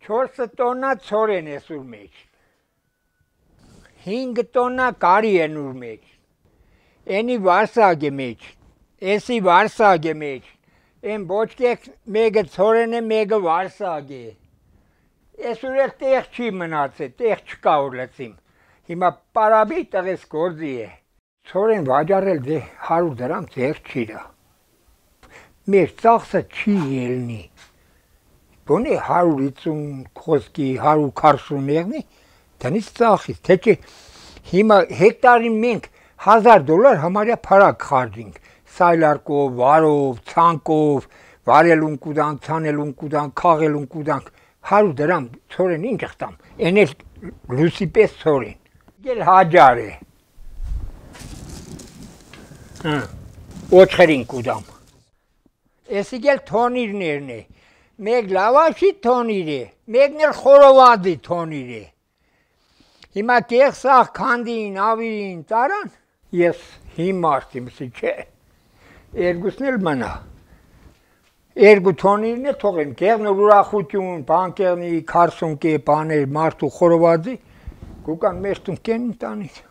4 տոննա ցորեն է սուր մեջ։ 5 տոննա կարի է նուր մեջ։ Ენი վարսագ է մեջ։ Էսի վարսագ է մեջ։ Են բոչկեք մեկը ցորեն է, մեկը վարսագ է։ Էսուր էլ տեղ չի մնացել, տեղ չկա որ լցիմ։ Հիմա պարաբի տղես գործի է։ Ցորեն վաճառել դե 100 դրամ ձեր չի դա։ Մեր ծախսը չի ելնի։ Բոնի 150 խոսքի 140 եղնի, տնից ծախից, թե չէ հիմա հեկտարին մենք $1000 համարյա փարակ խարժինք, սայլարկով, վարով, ցանկով, վարելուն կուդանք, ցանելուն կուդանք, խաղելուն կուդանք, 100 դրամ ցորեն ինչ խտամ, են էլ լուսի պես ցորեն, գել հաջար է, ոչխերին կուդամ, էսի գել թոնիրներն է, մեկ լավաշի թոնիր է, մեկն էլ խորովադի թոնիր է, հիմա կեղսաղ քանդին, ավիրին տարան, ես հիմարդ իմսի չէ, երկուսն էլ մնա, երկու թոնիրն է թողեմ, կեղն ուրախություն, բանկեղնի, քարսունկե, բաներ, մարդու խորովադի, կուկան մեջտուն կենին տանից,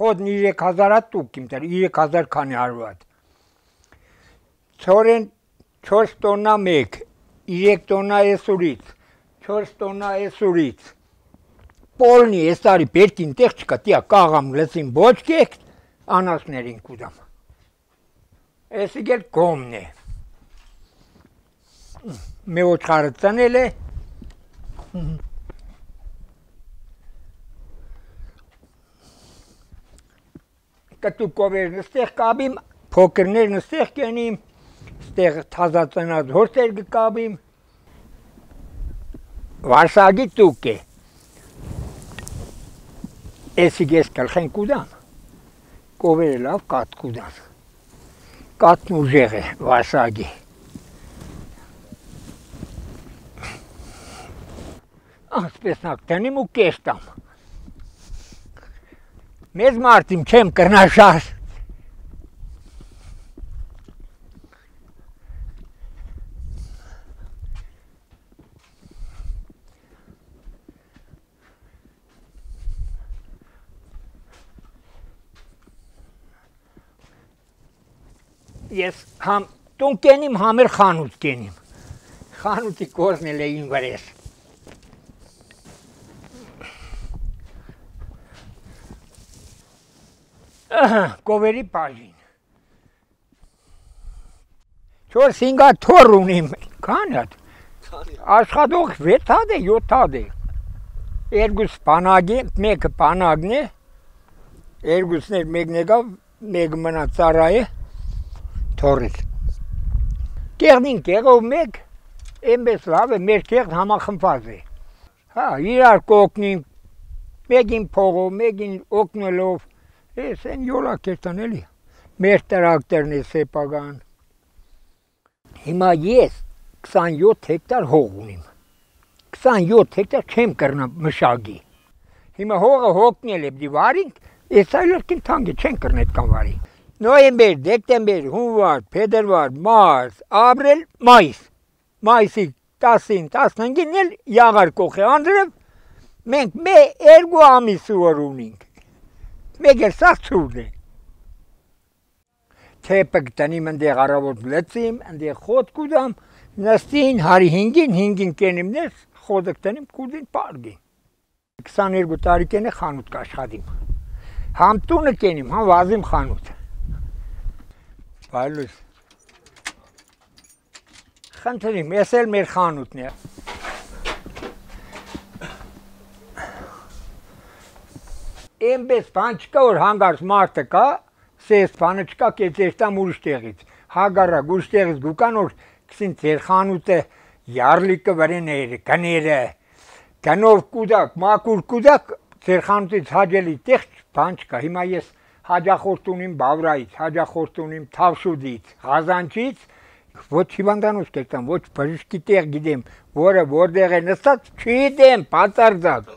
Խոդն 3000 տուկ իմ տեր, 3000 քանի հարված, ցորեն 4 տոննա մեկ, 3 տոննա էսուրից, 4 տոննա էսուրից, պոլնի ես տարի պետքին տեղ չկա, տիա կաղամ լեցին բոչկեք, անասներին կուդամ, էսի գել կոմն է, մի ոչխարը ծնել է, կտուկովերն ստեղ կաբիմ, փոքրներն ստեղ կենիմ, ստեղ թազածնած հորտեր կկաբիմ, վարսագի տուկ է, էսի գես կլխեն կուդամ, կովերը լավ կատ կուդամ, կատն ուժեղ է վարսագի, ասպեսնակ տնիմ ու կեշտամ, Մեզ մարդիմ չեմ կրնաշար, ես տուն կենիմ, համեր խանութ կենիմ, խանութի կորզնել էին վրես, Կովերի պաժին, 4-5 թոր ունիմ, կան հատ, աշխատող 6 հատ է, 7 հատ է, երկուս պանագ է, մեկը պանագն է, երկուսն էր մեկն եկավ, մեկը մնա ծառա է, թորից, կեղնին կեղով մեկ, էնպես լավ է, մեր կեղն համախմբված է, իրար կօգնին, մեկին փողով, մեկին օգնելով, Ես են յոլակ էր տանելի, մեր տրակտերն է սեպագան, հիմա ես 27 հեկտար հող ունիմ, 27 հեկտար չեմ կրնամ մշագի, հիմա հողը հոգնել է բդի վարինք, ես այլորքին թանգ է չեն կրն էտ կան վարի, նոյեմբեր, դեկտեմբեր, հունվար, փետրվար, մարս, ապրիլ, մայիս, մայիսի 10-ին, 15-ին էլ յաղար կոխ է անդրև, մենք մե 2 ամիս որ ունինք, մեկ էլ սաղ ծուրն է, թեպը գտնիմ ընդեղ առավոտ լծիմ, ընդեղ խոտ կուդամ, նստին, հարի 5-ին կենիմ ներս, խոտը գտնիմ կուդին պարգին, 22 տարիքեն է խանութ կաշխադիմ, համ տունը կենիմ, համ վազիմ խանութ, բայլուս, խնդրիմ, ես էլ մեր խանութն է, Էնպես բան չկա, որ հանգարց մարդը կա, սես բանը չկա, կեցեշտամ ուրիշ տեղից, հագարակ ուրիշ տեղից գուկան, որ կսին ձեր խանութը, յարլիկը վրեները, գները, գնով կուդակ, մակուր կուդակ, ձեր խանութից հաջելի տեղ բան չկա, հիմա ես հաջախորդ ունիմ բավրայից, հաջախորդ ունիմ թավշուդից, ғազանչից, ոչ հիվանդանոց կերտամ, ոչ բժշկի տեղ գիտեմ, որը որտեղ է նստած, չգիտեմ, բացարձակ,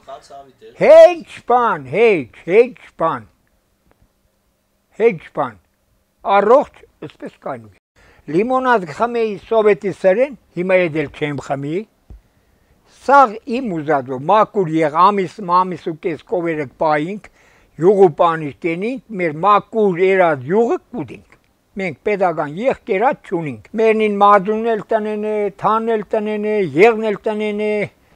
Հեչ բան, հեչ բան, Առողջ, այսպես կայնում է։ Լիմոնադ խմեի սովետի սրեն, հիմա էլ չեմ խմի։ Սաղ իմ ուզածով մակուր եղ ամիս ու կես կովերը պայինք, յուղու պանիշ տենինք, մեր մակուր երած յուղը կուդինք։ Մենք պետական եղկերած չունինք։ Մերնին մազուն էլ տնեն է, թան էլ տնեն է, եղն էլ տնեն է,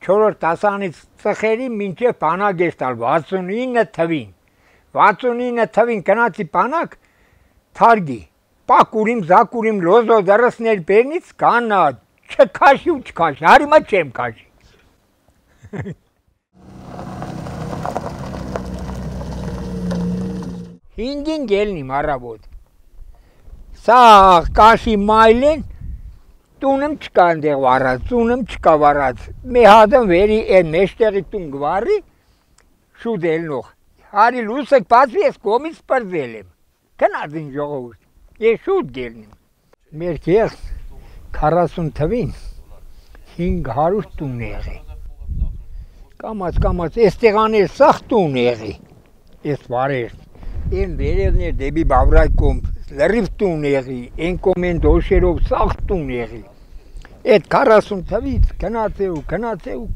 4-րդ դասանից ծխերի մինչև բանակ ես տալ 69 թվին։ 69 թվին կնացի բանակ թարգի։ Պակուրիմ, զակուրիմ, լոզո դրսներ բերնից կանա, չքաշի ու չքաշի, հարիմա չեմ քաշի։ Հինգին գելնիմ առավոտ։ Սա կաշի մայլեն, տունım չկա այնտեղ վառած, տունım չկա վառած։ Մի հատն վերի այն մեջտեղի տուն գվարի, շուտ ելնող։ Հարի լուսը բացվի, ես կողմից պրծել եմ։ Գնացին ժողովուրդ, ես շուտ գելնիմ։ Մեր կեղծ 40 թվին 500 տուն եղի։ Կամաց, էստեղաներ սաղ տուն եղի, ես վարեր։ Են վերևներ դեպի բավրայկում, լրիվ տուն եղի, են կոմեն դոշերով սաղ տուն եղի։ Այդ 40 թվից գնացե ու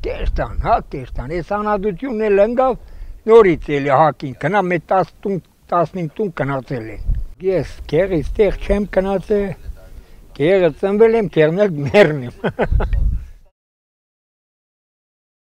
կերտան, ես անադությունն էլ ընգավ, նորից էլի հակին, գնա մետ 15 տուն գնացել են։ Ես գեղից տեղ չեմ գնացել, գեղը ծնվել եմ, գեղն էլ մեռնեմ։